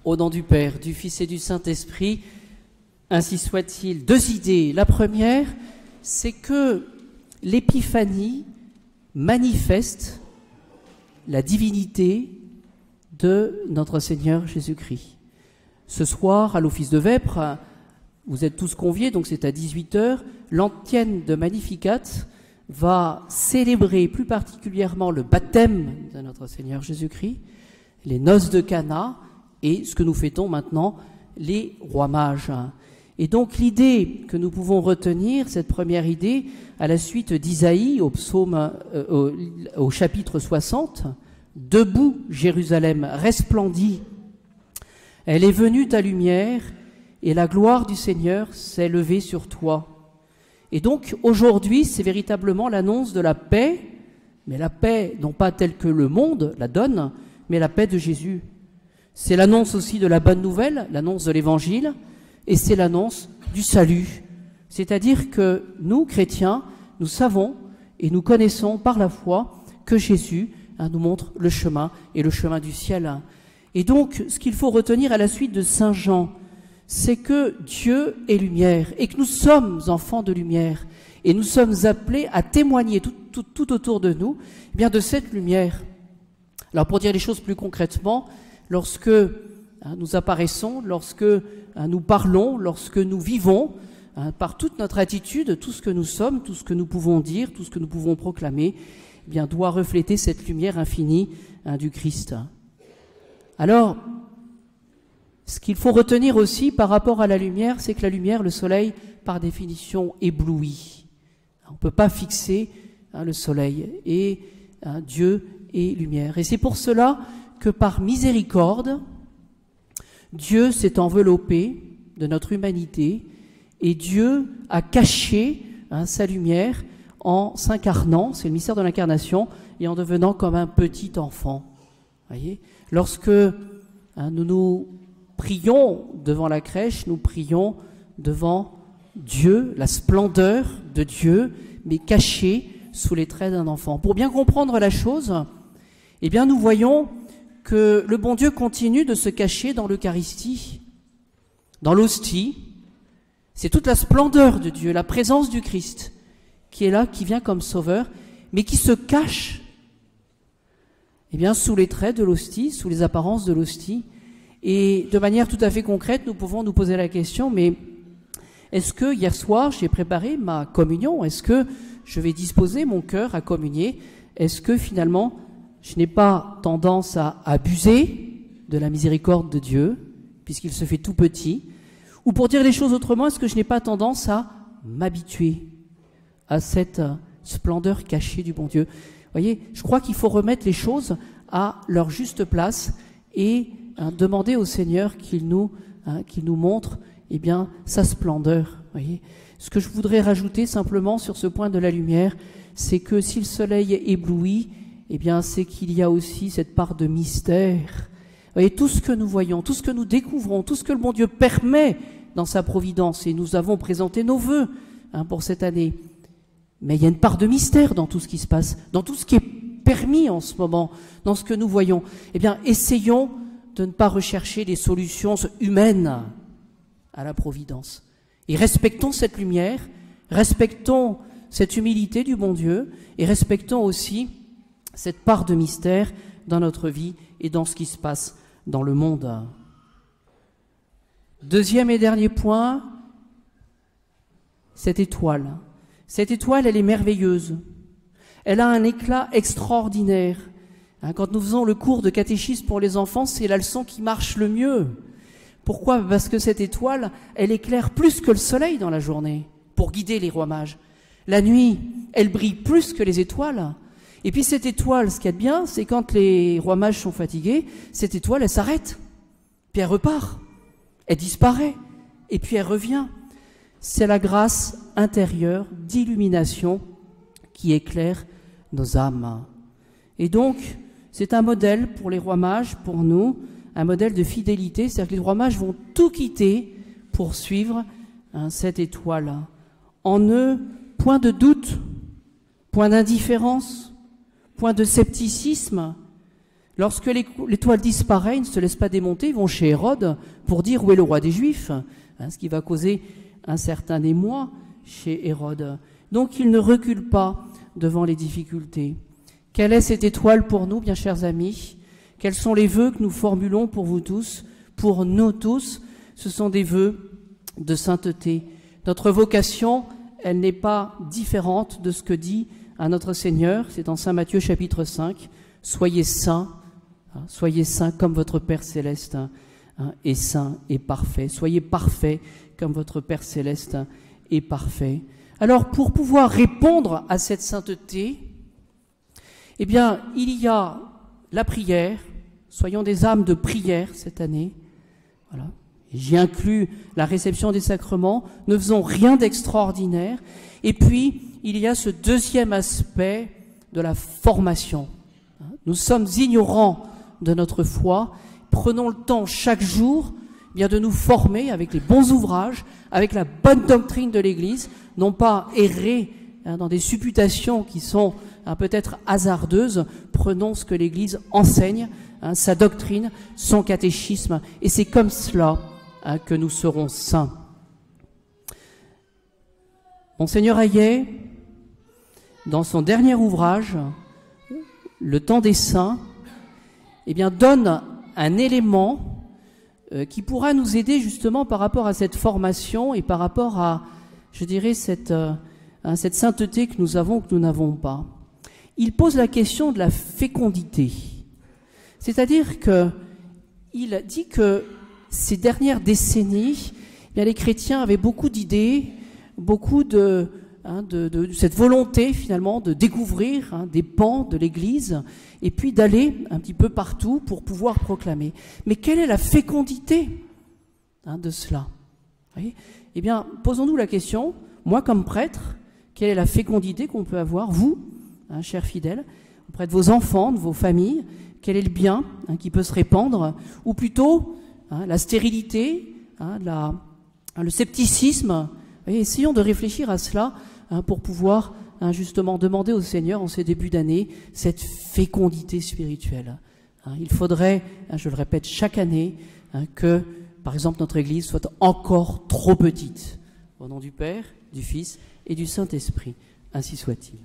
Au nom du Père, du Fils et du Saint-Esprit, ainsi soit-il. Deux idées. La première, c'est que l'épiphanie manifeste la divinité de notre Seigneur Jésus-Christ. Ce soir, à l'office de vêpres, vous êtes tous conviés, donc c'est à 18h, l'antienne de Magnificat va célébrer plus particulièrement le baptême de notre Seigneur Jésus-Christ, les noces de Cana et ce que nous fêtons maintenant, les rois mages. Et donc l'idée que nous pouvons retenir, cette première idée, à la suite d'Isaïe, au chapitre 60, « Debout, Jérusalem, resplendit, elle est venue ta lumière, et la gloire du Seigneur s'est levée sur toi. » Et donc aujourd'hui, c'est véritablement l'annonce de la paix, mais la paix non pas telle que le monde la donne, mais la paix de Jésus. C'est l'annonce aussi de la bonne nouvelle, l'annonce de l'Évangile, et c'est l'annonce du salut. C'est-à-dire que nous, chrétiens, nous savons et nous connaissons par la foi que Jésus nous montre le chemin et le chemin du ciel. Et donc, ce qu'il faut retenir à la suite de Saint Jean, c'est que Dieu est lumière et que nous sommes enfants de lumière et nous sommes appelés à témoigner tout autour de nous eh bien, de cette lumière. Alors pour dire les choses plus concrètement, lorsque nous apparaissons, lorsque nous parlons, lorsque nous vivons, par toute notre attitude, tout ce que nous sommes, tout ce que nous pouvons dire, tout ce que nous pouvons proclamer, eh bien, doit refléter cette lumière infinie du Christ. Alors, ce qu'il faut retenir aussi par rapport à la lumière, c'est que la lumière, le soleil, par définition, éblouit. On ne peut pas fixer le soleil. Et Dieu est lumière. Et c'est pour cela que par miséricorde, Dieu s'est enveloppé de notre humanité et Dieu a caché sa lumière en s'incarnant, c'est le mystère de l'incarnation, et en devenant comme un petit enfant. Voyez, lorsque nous prions devant la crèche, nous prions devant Dieu, la splendeur de Dieu, mais cachée sous les traits d'un enfant. Pour bien comprendre la chose, eh bien, nous voyons que le bon Dieu continue de se cacher dans l'Eucharistie, dans l'hostie. C'est toute la splendeur de Dieu, la présence du Christ, qui est là, qui vient comme sauveur, mais qui se cache eh bien, sous les traits de l'hostie, sous les apparences de l'hostie. Et de manière tout à fait concrète, nous pouvons nous poser la question, mais est-ce que hier soir, j'ai préparé ma communion? Est-ce que je vais disposer mon cœur à communier? Est-ce que finalement, je n'ai pas tendance à abuser de la miséricorde de Dieu, puisqu'il se fait tout petit? Ou pour dire les choses autrement, est-ce que je n'ai pas tendance à m'habituer à cette splendeur cachée du bon Dieu? Vous voyez, je crois qu'il faut remettre les choses à leur juste place et demander au Seigneur qu'il nous montre eh bien, sa splendeur. Voyez. Ce que je voudrais rajouter simplement sur ce point de la lumière, c'est que si le soleil éblouit, eh bien, c'est qu'il y a aussi cette part de mystère. Vous voyez, tout ce que nous voyons, tout ce que nous découvrons, tout ce que le bon Dieu permet dans sa providence, et nous avons présenté nos vœux pour cette année. Mais il y a une part de mystère dans tout ce qui se passe, dans tout ce qui est permis en ce moment, dans ce que nous voyons. Eh bien, essayons de ne pas rechercher des solutions humaines à la providence. Et respectons cette lumière, respectons cette humilité du bon Dieu, et respectons aussi cette part de mystère dans notre vie et dans ce qui se passe dans le monde. Deuxième et dernier point, cette étoile. Cette étoile, elle est merveilleuse. Elle a un éclat extraordinaire. Quand nous faisons le cours de catéchisme pour les enfants, c'est la leçon qui marche le mieux. Pourquoi? Parce que cette étoile, elle éclaire plus que le soleil dans la journée, pour guider les rois mages. La nuit, elle brille plus que les étoiles. Et puis cette étoile, ce qu'il y a de bien, c'est quand les rois mages sont fatigués, cette étoile, elle s'arrête. Puis elle repart. Elle disparaît. Et puis elle revient. C'est la grâce intérieure d'illumination qui éclaire nos âmes. Et donc, c'est un modèle pour les rois mages, pour nous, un modèle de fidélité. C'est-à-dire que les rois mages vont tout quitter pour suivre cette étoile. En eux, point de doute, point d'indifférence, point de scepticisme. Lorsque l'étoile disparaît, ils ne se laissent pas démonter, ils vont chez Hérode pour dire où est le roi des Juifs, ce qui va causer un certain émoi chez Hérode. Donc ils ne reculent pas devant les difficultés. Quelle est cette étoile pour nous, bien chers amis? Quels sont les vœux que nous formulons pour vous tous, pour nous tous? Ce sont des vœux de sainteté. Notre vocation, elle n'est pas différente de ce que dit notre Seigneur. C'est dans Saint Matthieu chapitre 5. Soyez saints comme votre Père céleste est saint et parfait. Soyez parfaits comme votre Père céleste est parfait. Alors, pour pouvoir répondre à cette sainteté, eh bien, il y a la prière. Soyons des âmes de prière cette année. Voilà. J'y inclus la réception des sacrements. Ne faisons rien d'extraordinaire. Et puis, il y a ce deuxième aspect de la formation. Nous sommes ignorants de notre foi. Prenons le temps chaque jour bien de nous former avec les bons ouvrages, avec la bonne doctrine de l'Église, non pas errer dans des supputations qui sont peut-être hasardeuses. Prenons ce que l'Église enseigne, sa doctrine, son catéchisme, et c'est comme cela que nous serons saints. Monseigneur Hayet, dans son dernier ouvrage, Le temps des saints, eh bien, donne un élément qui pourra nous aider justement par rapport à cette formation et par rapport à, je dirais, cette sainteté que nous avons ou que nous n'avons pas. Il pose la question de la fécondité. C'est-à-dire qu'il dit que ces dernières décennies, eh bien, les chrétiens avaient beaucoup d'idées, beaucoup de cette volonté finalement de découvrir des pans de l'Église et puis d'aller un petit peu partout pour pouvoir proclamer. Mais quelle est la fécondité de cela? Vous voyez? Eh bien, posons-nous la question, moi comme prêtre, quelle est la fécondité qu'on peut avoir, vous, chers fidèles, auprès de vos enfants, de vos familles, quel est le bien qui peut se répandre, ou plutôt la stérilité, le scepticisme. Et essayons de réfléchir à cela pour pouvoir justement demander au Seigneur en ces débuts d'année cette fécondité spirituelle. Il faudrait, je le répète chaque année, que par exemple notre Église soit encore trop petite. Au nom du Père, du Fils et du Saint-Esprit, ainsi soit-il.